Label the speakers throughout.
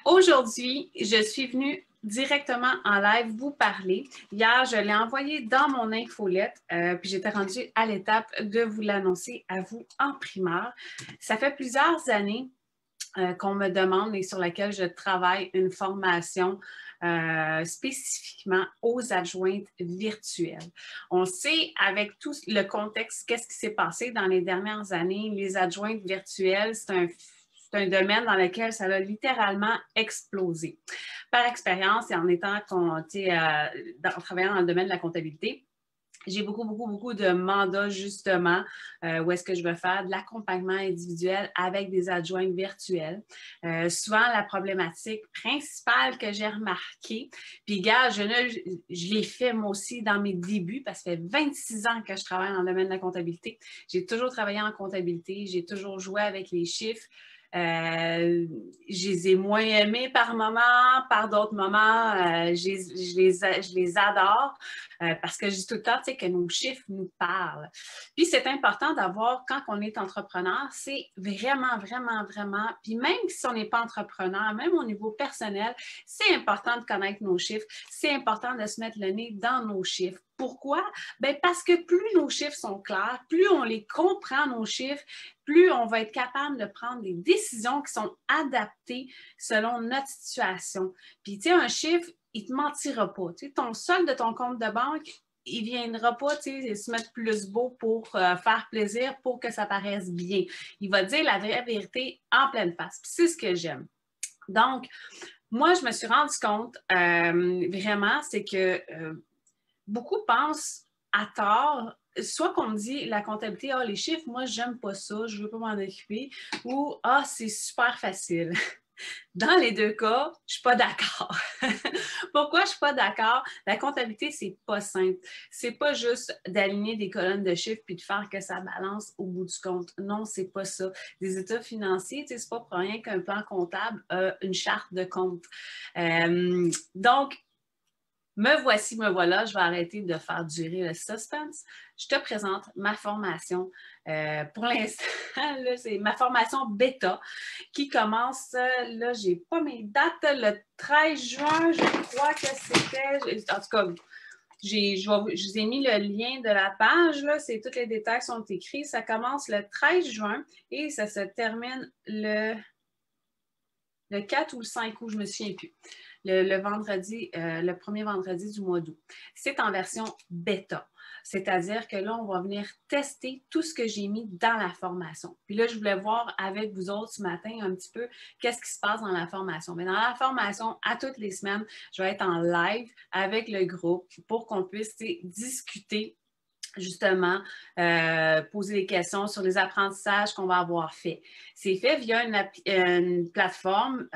Speaker 1: Aujourd'hui, je suis venue directement en live vous parler. Hier, je l'ai envoyé dans mon infolette, puis j'étais rendue à l'étape de vous l'annoncer à vous en primeur. Ça fait plusieurs années qu'on me demande et sur laquelle je travaille une formation spécifiquement aux adjointes virtuelles. On sait avec tout le contexte, qu'est-ce qui s'est passé dans les dernières années, les adjointes virtuelles, c'est un domaine dans lequel ça a littéralement explosé. Par expérience et en travaillant dans le domaine de la comptabilité, j'ai beaucoup de mandats, justement, où est-ce que je veux faire de l'accompagnement individuel avec des adjointes virtuelles. Souvent, la problématique principale que j'ai remarquée, puis gars, je l'ai fait moi aussi dans mes débuts, parce que ça fait 26 ans que je travaille dans le domaine de la comptabilité. J'ai toujours travaillé en comptabilité, j'ai toujours joué avec les chiffres. Je les ai moins aimés par moments, par d'autres moments, je les adore parce que je dis tout le temps, tu sais, que nos chiffres nous parlent. Puis c'est important d'avoir, quand on est entrepreneur, c'est vraiment, puis même si on n'est pas entrepreneur, même au niveau personnel, c'est important de connaître nos chiffres, c'est important de se mettre le nez dans nos chiffres. Pourquoi? Bien, parce que plus nos chiffres sont clairs, plus on les comprend, nos chiffres, plus on va être capable de prendre des décisions qui sont adaptées selon notre situation. Puis, tu sais, un chiffre, il ne te mentira pas. Tu sais, ton solde de ton compte de banque, il ne viendra pas se mettre plus beau pour faire plaisir, pour que ça paraisse bien. Il va dire la vraie vérité en pleine face. Puis c'est ce que j'aime. Donc, moi, je me suis rendu compte, vraiment, c'est que beaucoup pensent à tort, soit qu'on me dit la comptabilité, les chiffres, moi, j'aime pas ça, je veux pas m'en occuper, ou c'est super facile. Dans les deux cas, je suis pas d'accord. Pourquoi je suis pas d'accord? La comptabilité, c'est pas simple. C'est pas juste d'aligner des colonnes de chiffres puis de faire que ça balance au bout du compte. Non, c'est pas ça. Les états financiers, c'est pas pour rien qu'un plan comptable a une charte de compte. Donc, me voici, me voilà, je vais arrêter de faire durer le suspense. Je te présente ma formation. Pour l'instant, c'est ma formation bêta qui commence, là, je n'ai pas mes dates, le 13 juin, je crois que c'était, en tout cas, je vous ai mis le lien de la page, là, tous les détails sont écrits. Ça commence le 13 juin et ça se termine le 4 ou le 5 août, je ne me souviens plus. Le premier vendredi du mois d'août. C'est en version bêta. C'est-à-dire que là, on va venir tester tout ce que j'ai mis dans la formation. Puis là, je voulais voir avec vous autres ce matin un petit peu qu'est-ce qui se passe dans la formation. Mais dans la formation, à toutes les semaines, je vais être en live avec le groupe pour qu'on puisse discuter justement, poser des questions sur les apprentissages qu'on va avoir fait. C'est fait via une plateforme.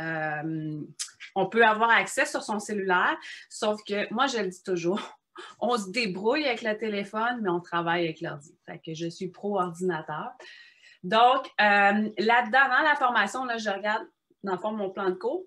Speaker 1: On peut avoir accès sur son cellulaire, sauf que moi, je le dis toujours, on se débrouille avec le téléphone, mais on travaille avec l'ordi. Fait que je suis pro-ordinateur. Donc, là-dedans, dans la formation, là, je regarde, dans le fond, mon plan de cours.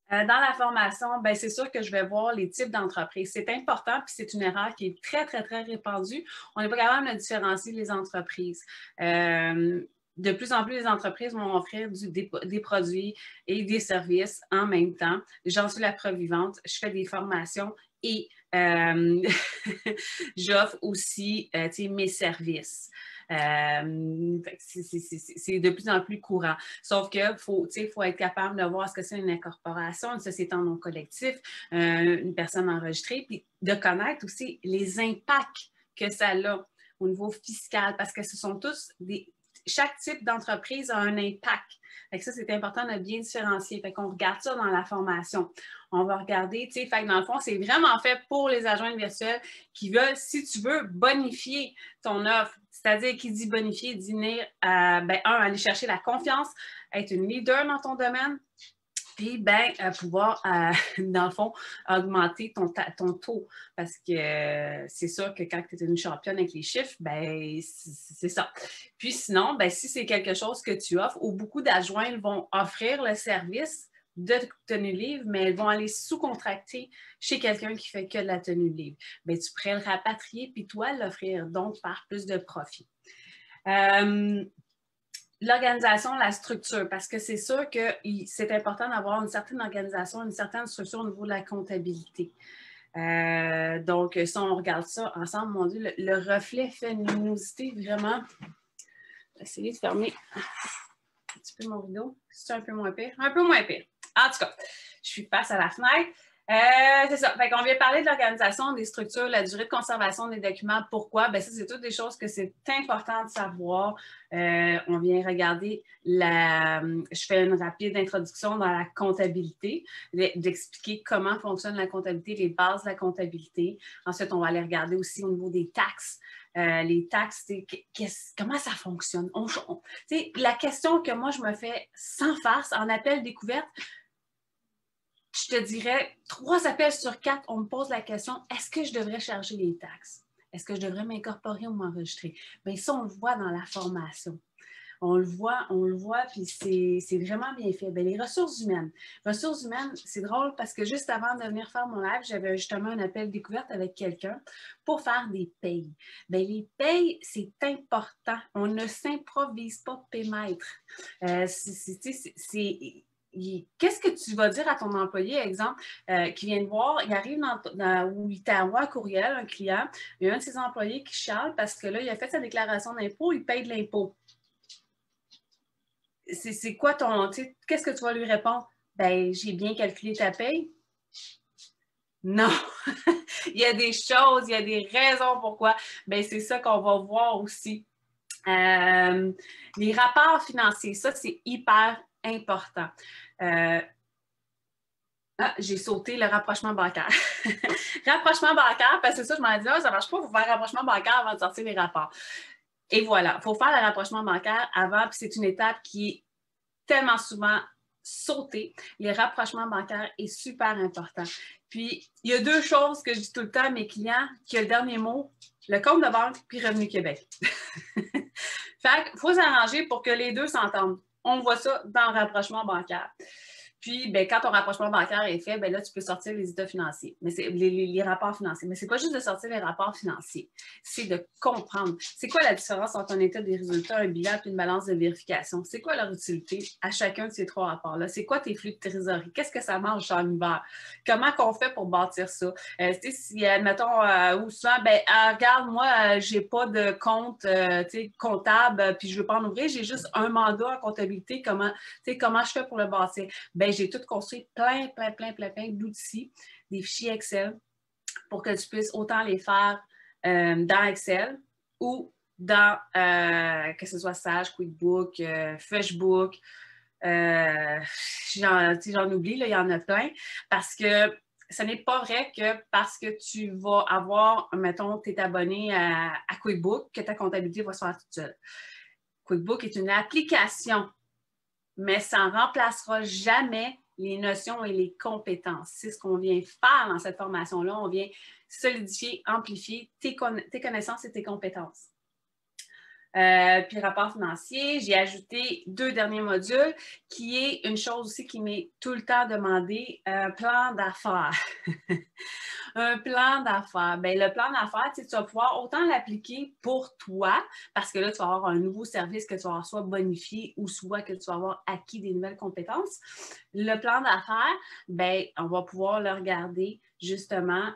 Speaker 1: Dans la formation, bien, c'est sûr que je vais voir les types d'entreprises. C'est important, puis c'est une erreur qui est très répandue. On n'est pas capable de différencier les entreprises. De plus en plus, les entreprises vont offrir des produits et des services en même temps. J'en suis la preuve vivante. Je fais des formations et j'offre aussi mes services. C'est de plus en plus courant. Sauf qu'il faut être capable de voir ce que c'est une incorporation, une société en nom collectif, une personne enregistrée, puis de connaître aussi les impacts que ça a au niveau fiscal, parce que ce sont tous chaque type d'entreprise a un impact. Fait que ça, c'est important de bien différencier. Fait qu'on regarde ça dans la formation. On va regarder, fait que dans le fond, c'est vraiment fait pour les adjoints virtuels qui veulent, si tu veux, bonifier ton offre. C'est-à-dire, qui dit bonifier, dit venir, aller chercher la confiance, être une leader dans ton domaine, puis pouvoir, dans le fond, augmenter ton taux. Parce que c'est sûr que quand tu es une championne avec les chiffres, c'est ça. Puis sinon, si c'est quelque chose que tu offres, ou beaucoup d'adjoints vont offrir le service de tenue livre, mais elles vont aller sous-contracter chez quelqu'un qui fait que de la tenue livre. Bien, tu pourrais le rapatrier puis toi l'offrir, donc faire plus de profit. l'organisation, la structure, parce que c'est sûr que c'est important d'avoir une certaine organisation, une certaine structure au niveau de la comptabilité. Donc, si on regarde ça ensemble, mon Dieu, le reflet fait une luminosité vraiment. Je vais essayer de fermer un petit peu mon rideau. C'est un peu moins pire? Un peu moins pire. En tout cas, je suis face à la fenêtre. C'est ça. Fait qu'on vient parler de l'organisation, des structures, la durée de conservation des documents. Pourquoi? Bien, ça, c'est toutes des choses que c'est important de savoir. On vient regarder je fais une rapide introduction dans la comptabilité, d'expliquer comment fonctionne la comptabilité, les bases de la comptabilité. Ensuite, on va aller regarder aussi au niveau des taxes. Les taxes, comment ça fonctionne? La question que moi, je me fais sans farce en appel découverte, je te dirais, 3 appels sur 4, on me pose la question, est-ce que je devrais charger les taxes? Est-ce que je devrais m'incorporer ou m'enregistrer? Bien, ça, on le voit dans la formation. On le voit, puis c'est vraiment bien fait. Bien, les ressources humaines. Ressources humaines, c'est drôle parce que juste avant de venir faire mon live, j'avais justement un appel découverte avec quelqu'un pour faire des payes. Bien, les payes, c'est important. On ne s'improvise pas paie-maître. Qu'est-ce que tu vas dire à ton employé, exemple, qui vient te voir, il arrive où il t'envoie un courriel, un client, il y a un de ses employés qui chiale parce que là, il a fait sa déclaration d'impôt, il paye de l'impôt. C'est quoi qu'est-ce que tu vas lui répondre? Ben, j'ai bien calculé ta paye. Non, il y a des choses, il y a des raisons pourquoi. Ben, c'est ça qu'on va voir aussi. Les rapports financiers, ça, c'est hyper important. J'ai sauté le rapprochement bancaire. Rapprochement bancaire, parce que ça, je m'en dis, ça ne marche pas, il faut faire rapprochement bancaire avant de sortir les rapports. Et voilà, il faut faire le rapprochement bancaire avant, puis c'est une étape qui est tellement souvent sauté. Les rapprochements bancaires est super important. Puis, il y a 2 choses que je dis tout le temps à mes clients, qui ont le dernier mot, le compte de banque puis Revenu Québec. Fait qu'il faut s'arranger pour que les 2 s'entendent. On voit ça dans le rapprochement bancaire. Puis, ben, quand ton rapprochement bancaire est fait, ben là, tu peux sortir les états financiers, mais c'est les rapports financiers. Mais ce n'est pas juste de sortir les rapports financiers, c'est de comprendre. C'est quoi la différence entre un état des résultats, un bilan et une balance de vérification? C'est quoi leur utilité à chacun de ces 3 rapports-là? C'est quoi tes flux de trésorerie? Qu'est-ce que ça mange en hiver? Comment qu'on fait pour bâtir ça? Si, admettons, ou souvent, ben, regarde, moi, j'ai pas de compte comptable, puis je veux pas en ouvrir, j'ai juste un mandat en comptabilité. Comment je fais pour le bâtir? Ben, j'ai tout construit plein d'outils, des fichiers Excel pour que tu puisses autant les faire dans Excel ou dans, que ce soit Sage, QuickBook, FreshBook, j'en oublie, là, il y en a plein, parce que ce n'est pas vrai que parce que tu vas avoir, mettons, tu es abonné à QuickBook, que ta comptabilité va se faire toute seule. QuickBook est une application, mais ça ne remplacera jamais les notions et les compétences. C'est ce qu'on vient faire dans cette formation-là. On vient solidifier, amplifier tes connaissances et tes compétences. Puis rapport financier, j'ai ajouté 2 derniers modules, qui est une chose aussi qui m'est tout le temps demandé, un plan d'affaires. Un plan d'affaires. Bien, le plan d'affaires, tu vas pouvoir autant l'appliquer pour toi, parce que là, tu vas avoir un nouveau service que tu vas avoir soit bonifié ou soit que tu vas avoir acquis des nouvelles compétences. Le plan d'affaires, bien, on va pouvoir le regarder justement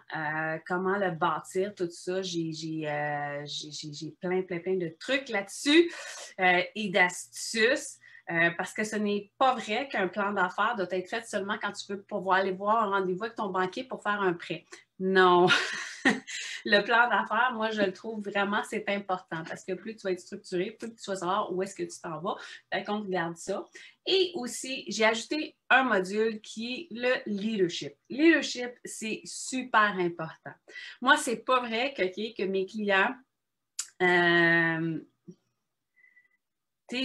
Speaker 1: comment le bâtir, tout ça. J'ai plein de trucs là-dessus et d'astuces. Parce que ce n'est pas vrai qu'un plan d'affaires doit être fait seulement quand tu veux pouvoir aller voir un rendez-vous avec ton banquier pour faire un prêt. Non. Le plan d'affaires, moi, je le trouve vraiment, c'est important parce que plus tu vas être structuré, plus tu vas savoir où est-ce que tu t'en vas. Fait qu'on regarde ça. Et aussi, j'ai ajouté un module qui est le leadership. Leadership, c'est super important. Moi, c'est pas vrai que mes clients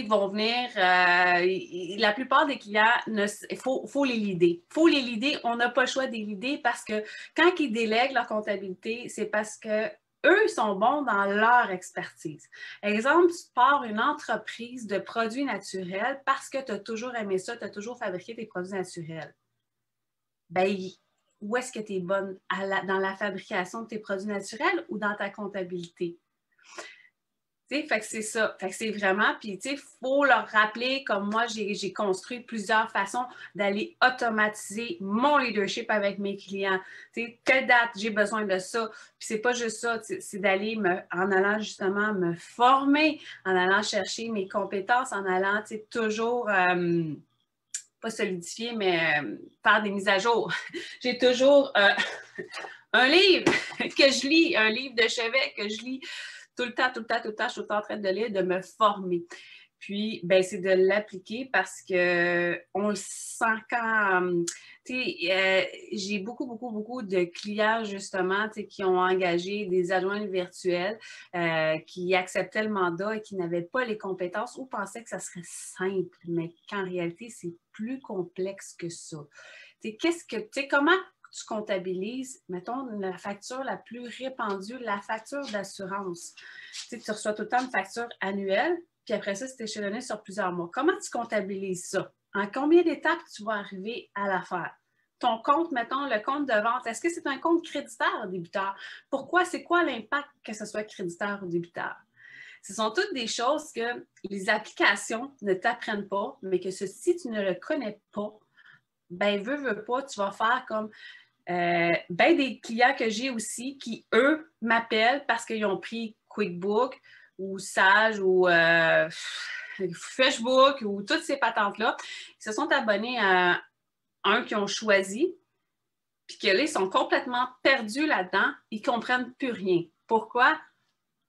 Speaker 1: vont venir, la plupart des clients, il faut les leader. Il faut les leader. On n'a pas le choix de les leader parce que quand ils délèguent leur comptabilité, c'est parce que eux sont bons dans leur expertise. Exemple, tu pars une entreprise de produits naturels parce que tu as toujours aimé ça, tu as toujours fabriqué tes produits naturels. Bien, où est-ce que tu es bonne? Dans la fabrication de tes produits naturels ou dans ta comptabilité? Tu sais, fait que c'est ça. Fait que c'est vraiment, puis tu sais, il faut leur rappeler, comme moi, j'ai construit plusieurs façons d'aller automatiser mon leadership avec mes clients. Tu sais, telle date, j'ai besoin de ça. Puis c'est pas juste ça, c'est d'aller en allant justement me former, en allant chercher mes compétences, en allant, tu sais, toujours, pas solidifier, mais faire des mises à jour. J'ai toujours un livre que je lis, un livre de chevet que je lis tout le temps, tout le temps, tout le temps, je suis tout le temps en train de lire, de me former. Puis, ben, c'est de l'appliquer parce qu'on le sent quand, tu sais, j'ai beaucoup, beaucoup, beaucoup de clients, justement, tu sais, qui ont engagé des adjoints virtuels, qui acceptaient le mandat et qui n'avaient pas les compétences ou pensaient que ça serait simple, mais qu'en réalité, c'est plus complexe que ça. Tu sais, tu sais, comment tu comptabilises, mettons, la facture la plus répandue, la facture d'assurance. Tu sais, tu reçois tout le temps une facture annuelle, puis après ça, c'est échelonné sur plusieurs mois. Comment tu comptabilises ça? En combien d'étapes tu vas arriver à la faire? Ton compte, mettons, le compte de vente, est-ce que c'est un compte créditaire ou débiteur? Pourquoi? C'est quoi l'impact que ce soit créditaire ou débiteur? Ce sont toutes des choses que les applications ne t'apprennent pas, mais que si tu ne le connais pas, ben veux pas, tu vas faire comme ben des clients que j'ai aussi qui, eux, m'appellent parce qu'ils ont pris QuickBook ou Sage ou FreshBook ou toutes ces patentes-là. Ils se sont abonnés à un qu'ils ont choisi, puis que là, ils sont complètement perdus là-dedans. Ils ne comprennent plus rien. Pourquoi?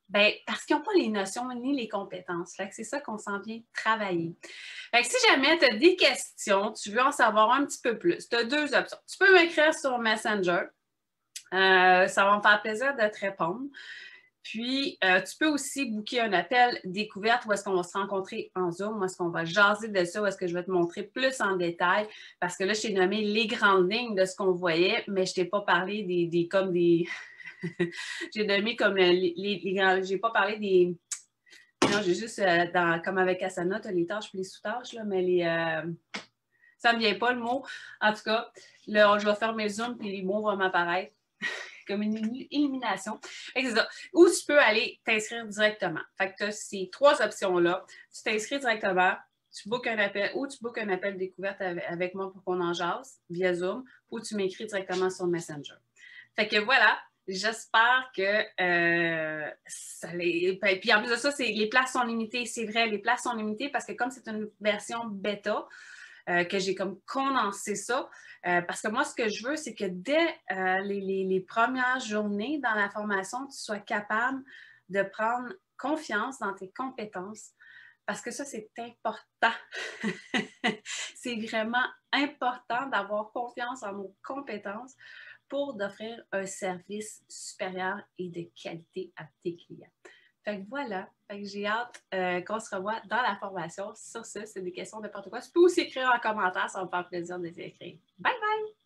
Speaker 1: Ben, parce qu'ils n'ont pas les notions ni les compétences. C'est ça qu'on s'en vient travailler. Fait que si jamais tu as des questions, tu veux en savoir un petit peu plus, tu as deux options. Tu peux m'écrire sur Messenger. Ça va me faire plaisir de te répondre. Puis, tu peux aussi booker un appel découverte où est-ce qu'on va se rencontrer en Zoom, où est-ce qu'on va jaser de ça, où est-ce que je vais te montrer plus en détail. Parce que là, je t'ai nommé les grandes lignes de ce qu'on voyait, mais je ne t'ai pas parlé des j'ai nommé comme j'ai pas parlé des... Non, j'ai juste, comme avec Asana, tu as les tâches et les sous-tâches, là, mais ça ne me vient pas le mot. En tout cas, là, je vais faire mes zooms et les mots vont m'apparaître comme une élimination. C'est ça. Ou tu peux aller t'inscrire directement. Fait que tu as ces trois options-là. Tu t'inscris directement, tu bookes un appel ou tu bookes un appel découverte avec moi pour qu'on en jase via Zoom ou tu m'écris directement sur Messenger. Fait que voilà, j'espère que ça les... Puis en plus de ça, les places sont limitées. C'est vrai, les places sont limitées parce que comme c'est une version bêta, que j'ai comme condensé ça. Parce que moi, ce que je veux, c'est que dès les premières journées dans la formation, tu sois capable de prendre confiance dans tes compétences. Parce que ça, c'est important. C'est vraiment important d'avoir confiance en nos compétences pour d'offrir un service supérieur et de qualité à tes clients. Fait que voilà, fait que j'ai hâte qu'on se revoie dans la formation. Sur ce, c'est des questions de n'importe quoi. Tu peux aussi écrire en commentaire, ça va me faire plaisir de les écrire. Bye bye!